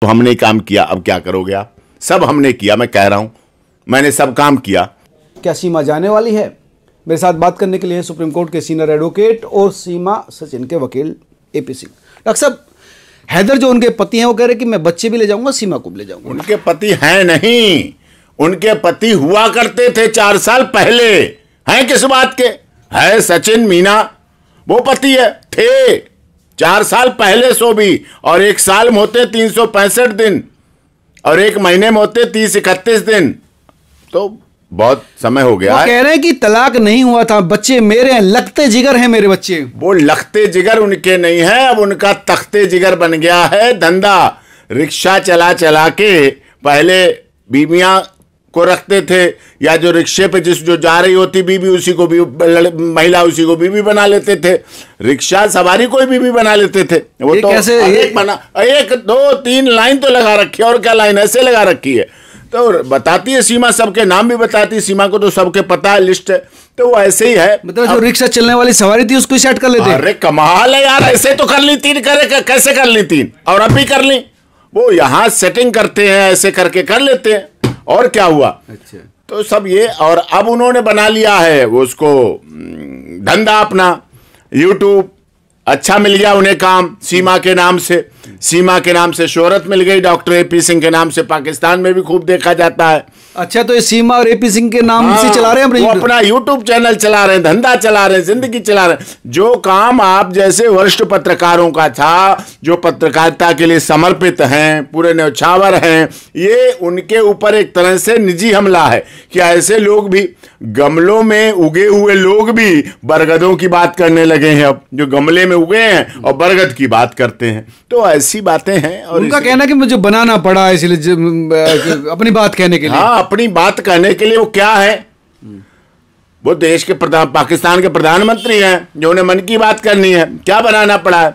तो हमने काम किया, अब क्या करोगे आप? सब हमने किया, मैं कह रहा हूं, मैंने सब काम किया। क्या सीमा जाने वाली है? मेरे साथ बात करने के लिए सुप्रीम कोर्ट के सीनियर एडवोकेट और सीमा सचिन के वकील एपी सिंह। डॉक्टर साहब, हैदर जो उनके पति हैं वो कह रहे कि मैं बच्चे भी ले जाऊंगा, सीमा को भी ले जाऊंगा। उनके पति हैं नहीं, उनके पति हुआ करते थे 4 साल पहले। हैं किस बात के? है सचिन मीना, वो पति है, थे 4 साल पहले। सो भी, और 1 साल में होते 365 दिन और 1 महीने में होते 30-31 दिन, तो बहुत समय हो गया। वो कह रहे हैं कि तलाक नहीं हुआ था, बच्चे मेरे हैं, लगते जिगर हैं मेरे बच्चे। वो लगते जिगर उनके नहीं है, अब उनका तख्ते जिगर बन गया है धंधा। रिक्शा चला चला के पहले बीबियां को रखते थे, या जो रिक्शे पे जो जा रही होती बीबी, उसी को भी महिला उसी को बीबी बना लेते थे। रिक्शा सवारी कोई बीबी बना लेते थे। वो तो कैसे बना 1 2 3 लाइन तो लगा रखी है, और क्या लाइन ऐसे लगा रखी है। तो बताती है सीमा, सबके नाम भी बताती है सीमा को, तो सबके पता है, लिस्ट है। तो वो ऐसे ही है, मतलब जो रिक्शा चलने वाली सवारी थी उसको सेट कर लेते। अरे कमाल है यार, ऐसे तो कर ली 3 करे, कैसे कर ली 3, और अब भी कर ली। वो यहाँ सेटिंग करते हैं, ऐसे करके कर लेते हैं, और क्या हुआ। अच्छा, तो सब ये, और अब उन्होंने बना लिया है वो उसको धंधा अपना, यूट्यूब। अच्छा मिल गया उन्हें काम, सीमा के नाम से। सीमा के नाम से शोहरत मिल गई, डॉक्टर एपी सिंह के नाम से पाकिस्तान में भी खूब देखा जाता है। अच्छा, तो ये सीमा और एपी सिंह के नाम से चला रहे हैं, वो अपना यूट्यूब चैनल चला रहे हैं, धंधा चला रहे हैं, जिंदगी चला रहे हैं। जो काम आप जैसे वरिष्ठ पत्रकारों का था, जो पत्रकारिता के लिए समर्पित हैं, पूरे न्यौछावर हैं, ये उनके ऊपर एक तरह से निजी हमला है कि ऐसे लोग भी, गमलों में उगे हुए लोग भी बरगदों की बात करने लगे हैं अब, जो गमले में उगे हैं और बरगद की बात करते हैं। तो ऐसी बातें हैं। और उनका कहना कि मुझे बनाना पड़ा इसलिए अपनी बात कहने के लिए। हाँ, अपनी बात कहने के लिए। वो क्या है, वो देश के प्रधान, पाकिस्तान के प्रधानमंत्री हैं, जो उन्हें मन की बात करनी है। क्या बनाना पड़ा है?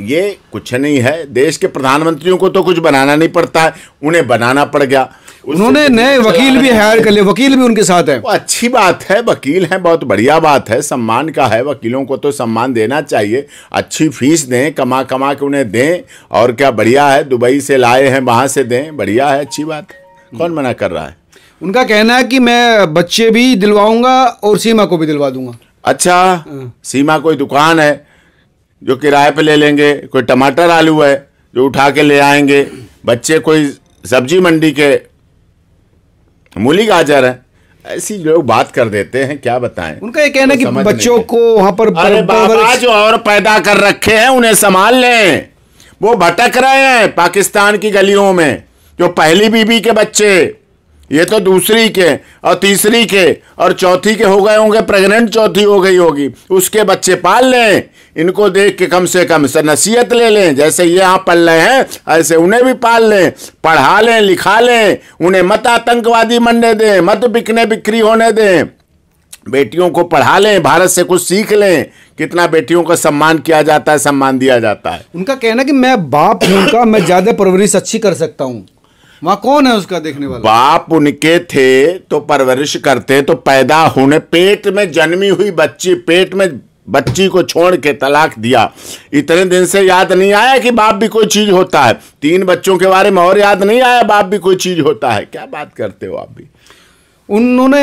ये कुछ नहीं है, देश के प्रधानमंत्रियों को तो कुछ बनाना नहीं पड़ता है, उन्हें बनाना पड़ गया। उन्होंने नए वकील भी हायर कर लिए, वकील भी उनके साथ है। वो अच्छी बात है, वकील हैं, बहुत बढ़िया बात है, सम्मान का है। वकीलों को तो सम्मान देना चाहिए, अच्छी फीस दें, कमा कमा के उन्हें दें, और क्या बढ़िया है। दुबई से लाए हैं, वहां से दें, बढ़िया है, अच्छी बात है, कौन मना कर रहा है। उनका कहना है कि मैं बच्चे भी दिलवाऊंगा और सीमा को भी दिलवा दूंगा। अच्छा, सीमा कोई दुकान है जो किराए पे ले लेंगे, कोई टमाटर आलू है जो उठा के ले आएंगे, बच्चे कोई सब्जी मंडी के मूली गाजर है। ऐसी लोग बात कर देते हैं, क्या बताएं। उनका ये कहना है कि बच्चों को वहां पर अरे बाबा, जो और पैदा कर रखे हैं उन्हें संभाल लें। वो भटक रहे हैं पाकिस्तान की गलियों में, जो पहली बीबी के बच्चे, ये तो दूसरी के और तीसरी के और चौथी के हो गए होंगे, प्रेग्नेंट चौथी हो गई होगी, उसके बच्चे पाल लें। इनको देख के कम से कम नसीहत ले लें, जैसे ये यहाँ पढ़ रहे हैं ऐसे उन्हें भी पाल लें, पढ़ा लें, लिखा लें। उन्हें मत आतंकवादी बनने दें, मत बिकने बिक्री होने दें। बेटियों को पढ़ा लें, भारत से कुछ सीख लें। कितना बेटियों का सम्मान किया जाता है, सम्मान दिया जाता है। उनका कहना है कि मैं बाप हूं उनका, मैं ज्यादा परवरिश अच्छी कर सकता हूं। वहां कौन है उसका देखने वाला? बाप उनके थे तो परवरिश करते, तो पैदा होने, पेट में जन्मी हुई बच्ची, पेट में बच्ची को छोड़ के तलाक दिया। इतने दिन से याद नहीं आया कि बाप भी कोई चीज होता है। 3 बच्चों के बारे में और याद नहीं आया बाप भी कोई चीज होता है। क्या बात करते हो आप भी। उन्होंने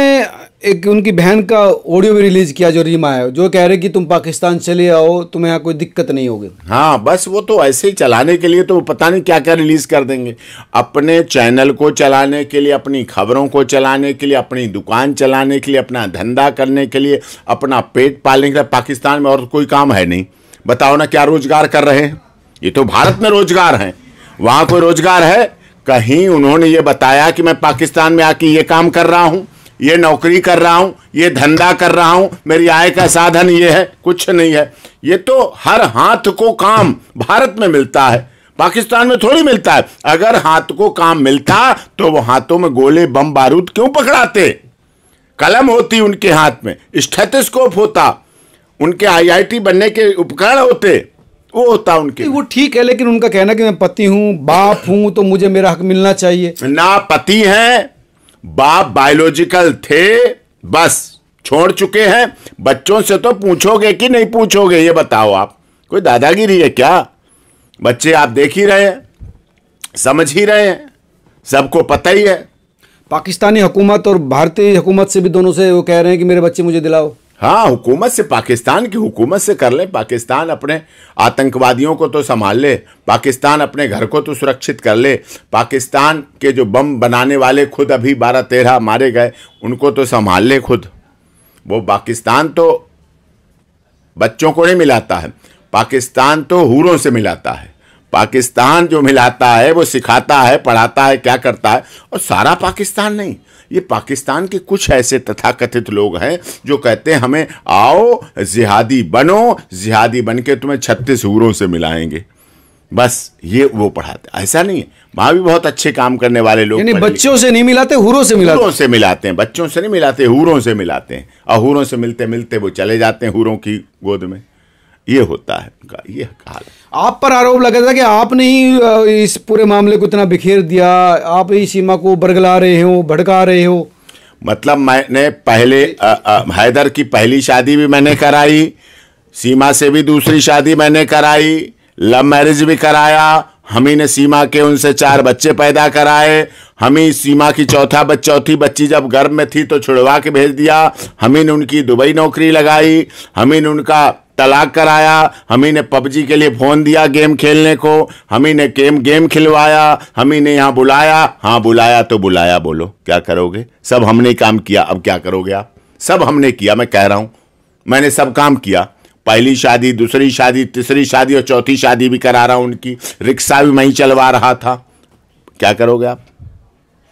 एक उनकी बहन का ऑडियो भी रिलीज किया, जो रीमा है, जो कह रहे कि तुम पाकिस्तान चले आओ, तुम्हें यहाँ कोई दिक्कत नहीं होगी। हाँ, बस वो तो ऐसे ही चलाने के लिए, तो पता नहीं क्या क्या रिलीज कर देंगे। अपने चैनल को चलाने के लिए, अपनी खबरों को चलाने के लिए, अपनी दुकान चलाने के लिए, अपना धंधा करने के लिए, अपना पेट पालने के लिए। पाकिस्तान में और कोई काम है नहीं, बताओ ना क्या रोजगार कर रहे हैं। ये तो भारत में रोजगार है, वहाँ कोई रोजगार है? कहीं उन्होंने ये बताया कि मैं पाकिस्तान में आके ये काम कर रहा हूँ, ये नौकरी कर रहा हूँ, ये धंधा कर रहा हूँ, मेरी आय का साधन ये है? कुछ नहीं है। ये तो हर हाथ को काम भारत में मिलता है, पाकिस्तान में थोड़ी मिलता है। अगर हाथ को काम मिलता तो वो हाथों में गोले बम बारूद क्यों पकड़ाते? कलम होती उनके हाथ में, स्टेथोस्कोप होता, उनके IIT बनने के उपकरण होते, वो होता उनके। वो ठीक है, लेकिन उनका कहना कि मैं पति हूं, बाप हूं, तो मुझे मेरा हक मिलना चाहिए। ना पति हैं, बाप बायोलॉजिकल थे, बस छोड़ चुके हैं। बच्चों से तो पूछोगे कि नहीं पूछोगे, ये बताओ आप। कोई दादागिरी है क्या? बच्चे आप देख ही रहे हैं, समझ ही रहे हैं, सबको पता ही है। पाकिस्तानी हुकूमत और भारतीय हुकूमत से भी दोनों से वो कह रहे हैं कि मेरे बच्चे मुझे दिलाओ। हाँ, हुकूमत से, पाकिस्तान की हुकूमत से कर ले। पाकिस्तान अपने आतंकवादियों को तो संभाल ले, पाकिस्तान अपने घर को तो सुरक्षित कर ले, पाकिस्तान के जो बम बनाने वाले खुद अभी 12-13 मारे गए, उनको तो संभाल ले खुद। वो पाकिस्तान तो बच्चों को नहीं मिलाता है, पाकिस्तान तो हूरों से मिलाता है। पाकिस्तान जो मिलाता है वो सिखाता है, पढ़ाता है, क्या करता है। और सारा पाकिस्तान नहीं, ये पाकिस्तान के कुछ ऐसे तथाकथित लोग हैं जो कहते हैं हमें आओ जिहादी बनो, जिहादी बन के तुम्हें 36 हूरों से मिलाएंगे। बस ये वो पढ़ाते। ऐसा नहीं है, वहां भी बहुत अच्छे काम करने वाले लोग, यानी बच्चों से नहीं मिलाते, हूरों से मिलाते। हूरों से मिलाते हैं, बच्चों से नहीं मिलाते, हूरों से मिलाते हैं। और हूरों से मिलते मिलते वो चले जाते हैं हूरों की गोद में। ये होता है उनका, ये हाल। आप पर आरोप लगा था कि आपने ही इस पूरे मामले को इतना बिखेर दिया, आप ही सीमा को बरगला रहे हो, भड़का रहे हो। मतलब मैंने पहले हैदर की पहली शादी भी मैंने कराई, सीमा से भी दूसरी शादी मैंने कराई, लव मैरिज भी कराया, हम ही ने सीमा के उनसे 4 बच्चे पैदा कराए, हम ही सीमा की चौथी बच्ची जब गर्भ में थी तो छुड़वा के भेज दिया, हम ही ने उनकी दुबई नौकरी लगाई, हम ही ने उनका तलाक कराया, हम ही ने पबजी के लिए फोन दिया गेम खेलने को, हम ही ने गेम खिलवाया, हम ही ने यहाँ बुलाया। हाँ, बुलाया तो बुलाया, बोलो क्या करोगे? सब हमने काम किया, अब क्या करोगे आप? सब हमने किया, मैं कह रहा हूँ, मैंने सब काम किया। पहली शादी, दूसरी शादी, तीसरी शादी और चौथी शादी भी करा रहा हूँ उनकी। रिक्शा भी मैं ही चलवा रहा था, क्या करोगे आप?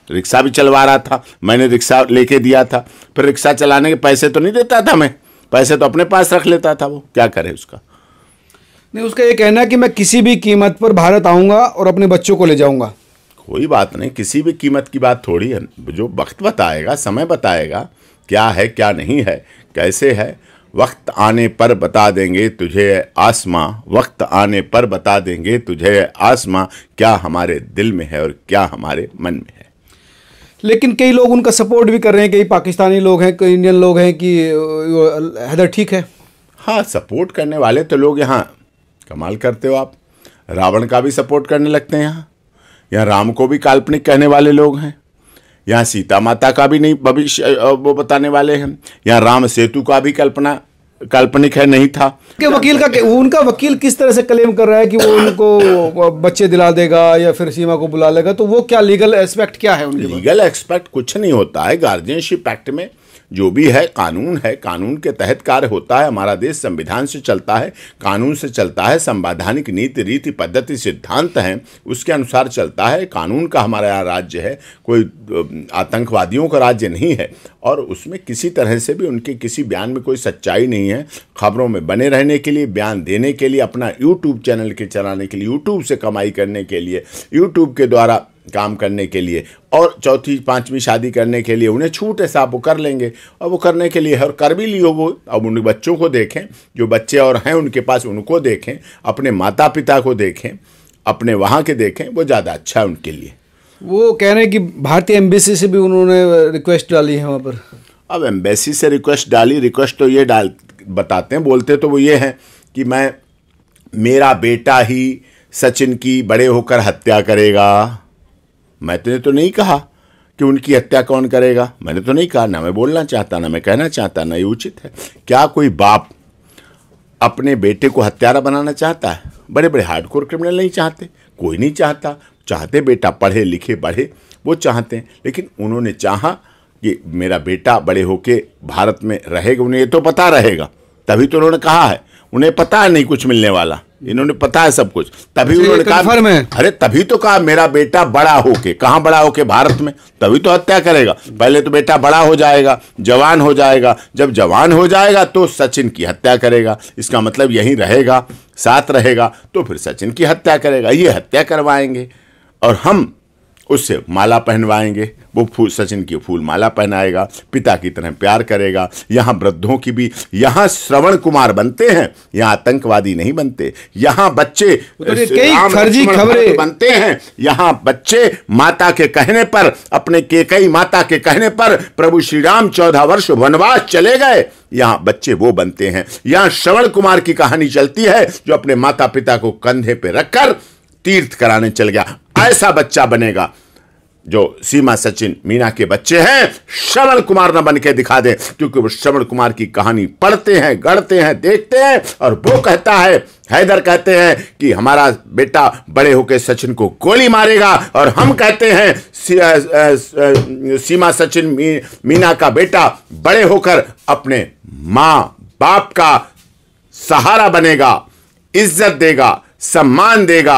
रिक्शा भी चलवा रहा था, मैंने रिक्शा लेके दिया था, फिर रिक्शा चलाने के पैसे तो नहीं देता था मैं, पैसे तो अपने पास रख लेता था वो, क्या करे उसका। नहीं, उसका ये कहना है कि मैं किसी भी कीमत पर भारत आऊंगा और अपने बच्चों को ले जाऊंगा। कोई बात नहीं, किसी भी कीमत की बात थोड़ी है, जो वक्त बताएगा, समय बताएगा क्या है क्या नहीं है, कैसे है। वक्त आने पर बता देंगे तुझे आसमां, वक्त आने पर बता देंगे तुझे आसमां, क्या हमारे दिल में है और क्या हमारे मन में है। लेकिन कई लोग उनका सपोर्ट भी कर रहे हैं, कई पाकिस्तानी लोग हैं, कई इंडियन लोग हैं कि हैदर ठीक है। हाँ, सपोर्ट करने वाले तो लोग यहाँ कमाल करते हो आप। रावण का भी सपोर्ट करने लगते हैं यहाँ राम को भी काल्पनिक कहने वाले लोग हैं, यहाँ सीता माता का भी नहीं भविष्य वो बताने वाले हैं, यहाँ राम सेतु का भी काल्पनिक है, नहीं था। उनका वकील किस तरह से क्लेम कर रहा है कि वो उनको बच्चे दिला देगा या फिर सीमा को बुला लेगा, तो वो क्या लीगल एस्पेक्ट क्या है उनके? लीगल एस्पेक्ट कुछ नहीं होता है। गार्जियनशिप एक्ट में जो भी है, कानून के तहत कार्य होता है। हमारा देश संविधान से चलता है, कानून से चलता है, संवैधानिक नीति रीति पद्धति सिद्धांत हैं, उसके अनुसार चलता है। कानून का हमारा यहाँ राज्य है, कोई आतंकवादियों का राज्य नहीं है। और उसमें किसी तरह से भी उनके किसी बयान में कोई सच्चाई नहीं है। खबरों में बने रहने के लिए, बयान देने के लिए, अपना यूट्यूब चैनल के चलाने के लिए, यूट्यूब से कमाई करने के लिए, यूट्यूब के द्वारा काम करने के लिए और चौथी पांचवी शादी करने के लिए उन्हें छूट है साहब, वो कर लेंगे। और वो करने के लिए है और कर भी लियो वो। अब उन बच्चों को देखें, जो बच्चे और हैं उनके पास, उनको देखें, अपने माता पिता को देखें, अपने वहाँ के देखें, वो ज़्यादा अच्छा है उनके लिए। वो कह रहे हैं कि भारतीय एम्बेसी से भी उन्होंने रिक्वेस्ट डाली है वहाँ पर। अब एम्बेसी से रिक्वेस्ट डाली, रिक्वेस्ट तो ये बताते हैं, बोलते तो वो ये हैं कि मेरा बेटा ही सचिन की बड़े होकर हत्या करेगा। मैंने तो नहीं कहा कि उनकी हत्या कौन करेगा, मैंने तो नहीं कहा, ना मैं बोलना चाहता, ना मैं कहना चाहता, ना ये उचित है। क्या कोई बाप अपने बेटे को हत्यारा बनाना चाहता है? बड़े बड़े हार्डकोर क्रिमिनल नहीं चाहते, कोई नहीं चाहता। चाहते बेटा पढ़े लिखे बढ़े, वो चाहते हैं। लेकिन उन्होंने चाहा कि मेरा बेटा बड़े होके भारत में रहेगा, उन्हें ये तो पता रहेगा, तभी तो उन्होंने कहा है। उन्हें पता है नहीं कुछ मिलने वाला, इन्होंने पता है सब कुछ, तभी उन्होंने कहा, अरे तभी तो कहा मेरा बेटा बड़ा होके, कहाँ बड़ा होके? भारत में, तभी तो हत्या करेगा। पहले तो बेटा बड़ा हो जाएगा, जवान हो जाएगा, जब जवान हो जाएगा तो सचिन की हत्या करेगा। इसका मतलब यहीं रहेगा, साथ रहेगा, तो फिर सचिन की हत्या करेगा। ये हत्या करवाएंगे और हम उससे माला पहनवाएंगे, वो सचिन की फूल माला पहनाएगा, पिता की तरह प्यार करेगा। यहाँ वृद्धों की भी, यहाँ श्रवण कुमार बनते हैं, यहाँ आतंकवादी नहीं बनते। यहाँ बच्चे फर्जी खबरें बनते हैं, यहाँ बच्चे माता के कहने पर, अपने केकई माता के कहने पर प्रभु श्री राम 14 वर्ष वनवास चले गए, यहाँ बच्चे वो बनते हैं। यहाँ श्रवण कुमार की कहानी चलती है, जो अपने माता पिता को कंधे पे रखकर तीर्थ कराने चल गया। ऐसा बच्चा बनेगा जो सीमा सचिन मीना के बच्चे हैं, श्रवण कुमार न बन के दिखा दे, क्योंकि वो श्रवण कुमार की कहानी पढ़ते हैं, गढ़ते हैं, देखते हैं। और वो कहता है, हैदर कहते हैं कि हमारा बेटा बड़े होकर सचिन को गोली मारेगा, और हम कहते हैं सीमा सचिन मीना का बेटा बड़े होकर अपने मां बाप का सहारा बनेगा, इज्जत देगा, सम्मान देगा,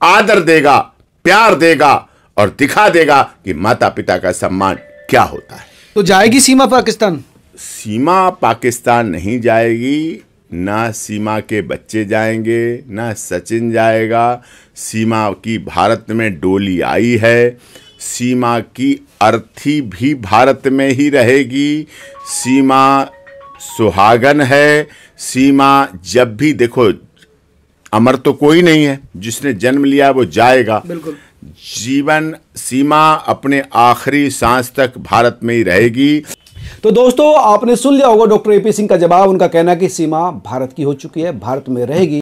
आदर देगा, प्यार देगा और दिखा देगा कि माता पिता का सम्मान क्या होता है। तो जाएगी सीमा पाकिस्तान? सीमा पाकिस्तान नहीं जाएगी, ना सीमा के बच्चे जाएंगे, ना सचिन जाएगा। सीमा की भारत में डोली आई है, सीमा की अर्थी भी भारत में ही रहेगी। सीमा सुहागन है। सीमा जब भी देखो, अमर तो कोई नहीं है, जिसने जन्म लिया वो जाएगा। बिल्कुल। जीवन सीमा अपने आखिरी सांस तक भारत में ही रहेगी। तो दोस्तों, आपने सुन लिया होगा डॉक्टर एपी सिंह का जवाब। उनका कहना है कि सीमा भारत की हो चुकी है, भारत में रहेगी।